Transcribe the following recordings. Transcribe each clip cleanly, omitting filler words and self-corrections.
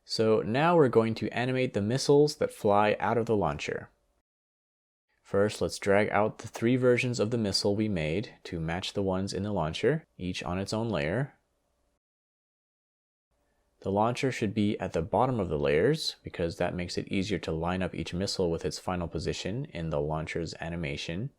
So now we're going to animate the missiles that fly out of the launcher. First, let's drag out the 3 versions of the missile we made to match the ones in the launcher, each on its own layer. The launcher should be at the bottom of the layers because that makes it easier to line up each missile with its final position in the launcher's animation.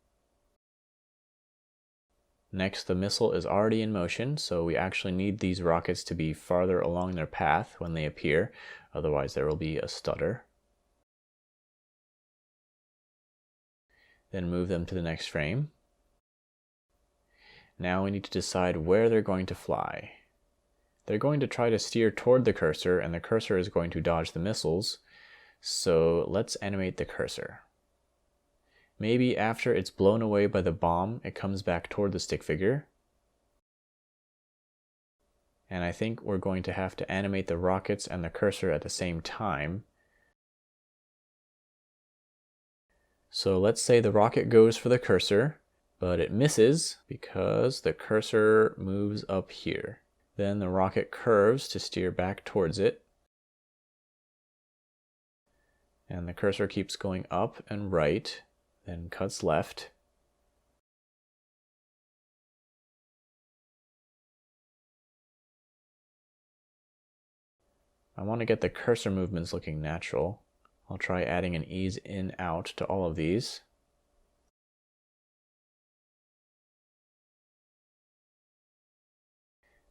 Next, the missile is already in motion, so we actually need these rockets to be farther along their path when they appear, otherwise there will be a stutter. Then move them to the next frame. Now we need to decide where they're going to fly. They're going to try to steer toward the cursor, and the cursor is going to dodge the missiles, so let's animate the cursor. Maybe after it's blown away by the bomb, it comes back toward the stick figure. And I think we're going to have to animate the rockets and the cursor at the same time. So let's say the rocket goes for the cursor, but it misses because the cursor moves up here. Then the rocket curves to steer back towards it. And the cursor keeps going up and right, then cuts left. I want to get the cursor movements looking natural. I'll try adding an ease in out to all of these.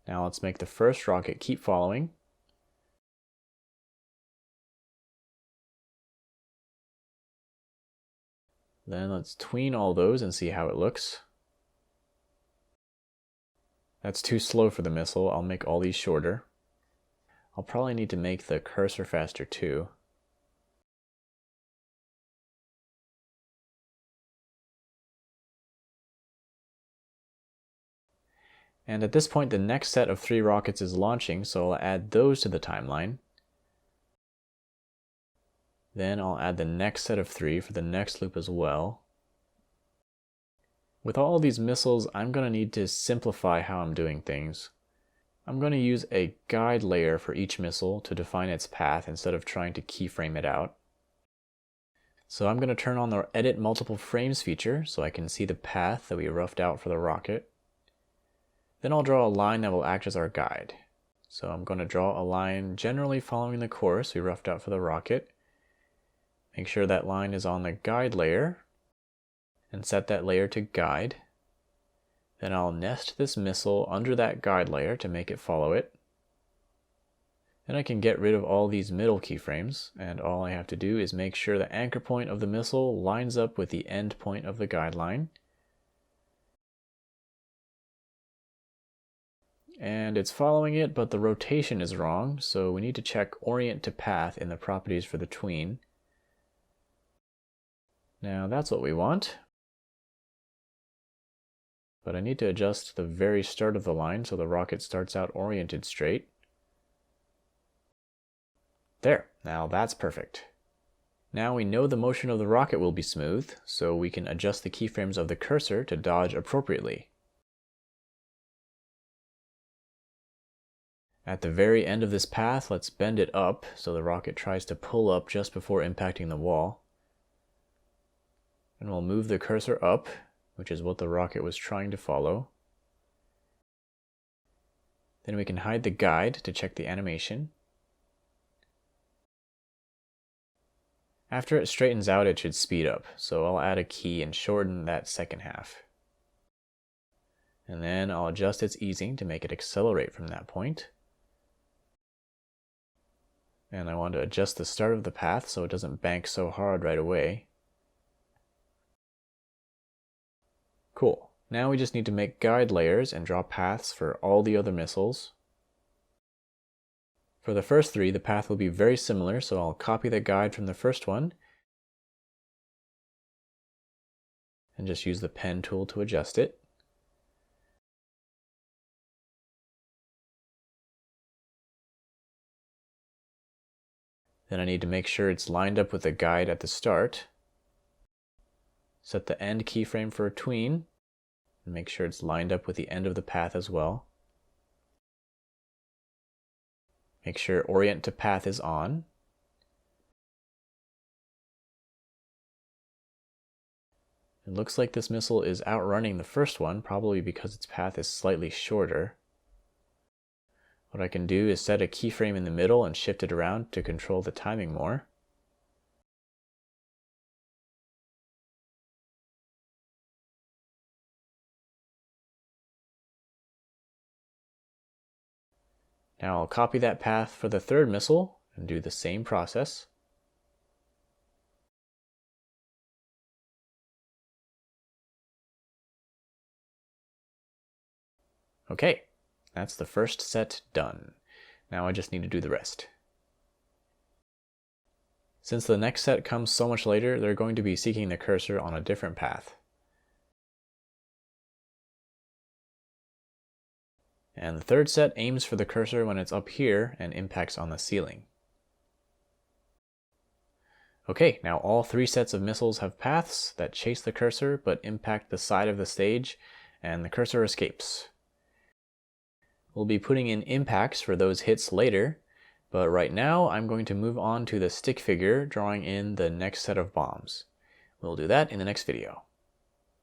Now let's make the first rocket keep following. Then let's tween all those and see how it looks. That's too slow for the missile. I'll make all these shorter. I'll probably need to make the cursor faster too. And at this point, the next set of 3 rockets is launching, so I'll add those to the timeline. Then I'll add the next set of 3 for the next loop as well. With all these missiles, I'm going to need to simplify how I'm doing things. I'm going to use a guide layer for each missile to define its path instead of trying to keyframe it out. So I'm going to turn on the Edit Multiple Frames feature so I can see the path that we roughed out for the rocket. Then I'll draw a line that will act as our guide. So I'm going to draw a line generally following the course we roughed out for the rocket. Make sure that line is on the guide layer and set that layer to guide. Then I'll nest this missile under that guide layer to make it follow it. Then I can get rid of all these middle keyframes, and all I have to do is make sure the anchor point of the missile lines up with the end point of the guide line. And it's following it, but the rotation is wrong, so we need to check Orient to Path in the properties for the tween. Now that's what we want. But I need to adjust the very start of the line so the rocket starts out oriented straight. There, now that's perfect. Now we know the motion of the rocket will be smooth, so we can adjust the keyframes of the cursor to dodge appropriately. At the very end of this path, let's bend it up so the rocket tries to pull up just before impacting the wall. And we'll move the cursor up, which is what the rocket was trying to follow. Then we can hide the guide to check the animation. After it straightens out, it should speed up, so I'll add a key and shorten that second half. And then I'll adjust its easing to make it accelerate from that point. And I want to adjust the start of the path so it doesn't bank so hard right away. Cool. Now we just need to make guide layers and draw paths for all the other missiles. For the first 3, the path will be very similar, so I'll copy the guide from the first one and just use the pen tool to adjust it. Then I need to make sure it's lined up with the guide at the start. Set the end keyframe for a tween, and make sure it's lined up with the end of the path as well. Make sure orient to path is on. It looks like this missile is outrunning the first one, probably because its path is slightly shorter. What I can do is set a keyframe in the middle and shift it around to control the timing more. Now I'll copy that path for the third missile and do the same process. Okay, that's the first set done. Now I just need to do the rest. Since the next set comes so much later, they're going to be seeking the cursor on a different path. And the third set aims for the cursor when it's up here and impacts on the ceiling. Okay, now all three sets of missiles have paths that chase the cursor but impact the side of the stage, and the cursor escapes. We'll be putting in impacts for those hits later, but right now I'm going to move on to the stick figure, drawing in the next set of bombs. We'll do that in the next video.